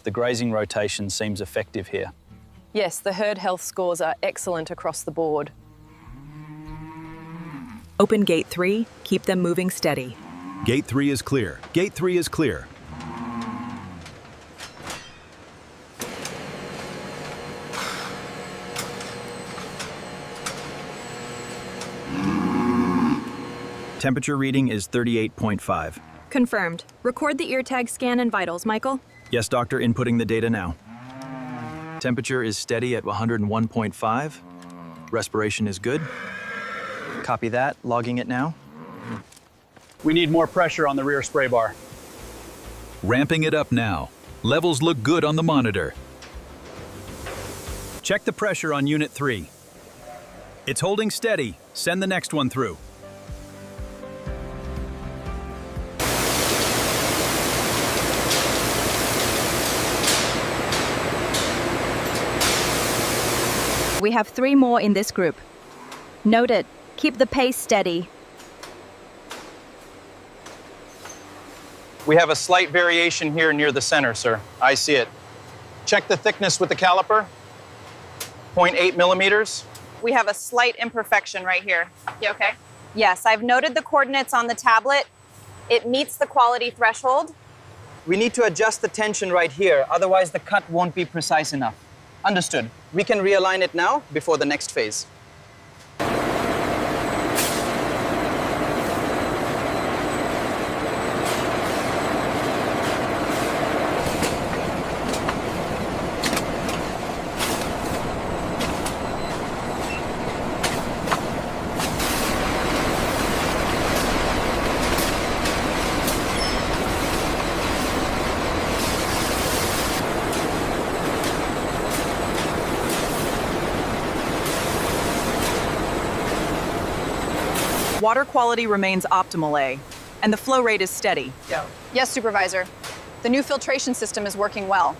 the grazing rotation seems effective here. Yes, the herd health scores are excellent across the board. Open gate 3, keep them moving steady. Gate 3 is clear. Gate 3 is clear. Temperature reading is 38.5. Confirmed. Record the ear tag scan and vitals, Michael. Yes, doctor, inputting the data now. Temperature is steady at 101.5. Respiration is good. Copy that, logging it now. We need more pressure on the rear spray bar. Ramping it up now. Levels look good on the monitor. Check the pressure on Unit 3. It's holding steady. Send the next one through. We have 3 more in this group. Noted. Keep the pace steady. We have a slight variation here near the center, sir. I see it. Check the thickness with the caliper. 0.8 millimeters. We have a slight imperfection right here. You okay? Yes, I've noted the coordinates on the tablet. It meets the quality threshold. We need to adjust the tension right here, otherwise the cut won't be precise enough. Understood. We can realign it now before the next phase. Water quality remains optimal, A, and the flow rate is steady. Yes, Supervisor. The new filtration system is working well.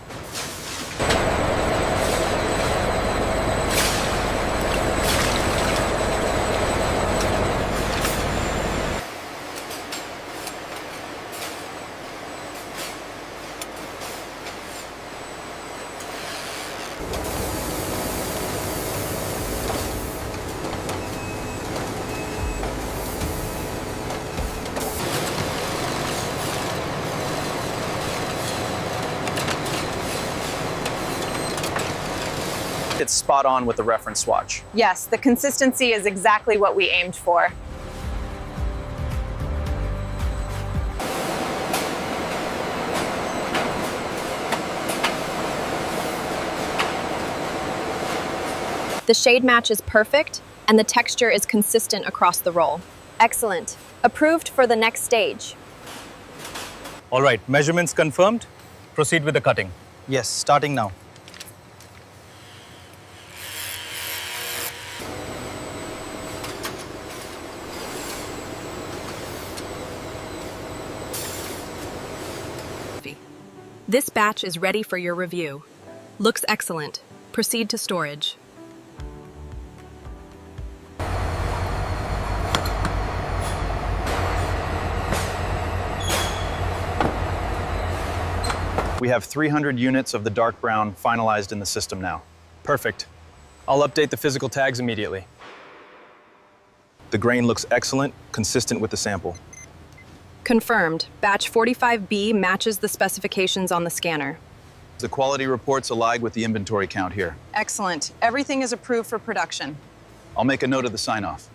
It's spot on with the reference swatch. Yes, the consistency is exactly what we aimed for. The shade match is perfect, and the texture is consistent across the roll. Excellent. Approved for the next stage. All right, measurements confirmed. Proceed with the cutting. Yes, starting now. This batch is ready for your review. Looks excellent. Proceed to storage. We have 300 units of the dark brown finalized in the system now. Perfect. I'll update the physical tags immediately. The grain looks excellent, consistent with the sample. Confirmed. Batch 45B matches the specifications on the scanner. The quality reports align with the inventory count here. Excellent. Everything is approved for production. I'll make a note of the sign-off.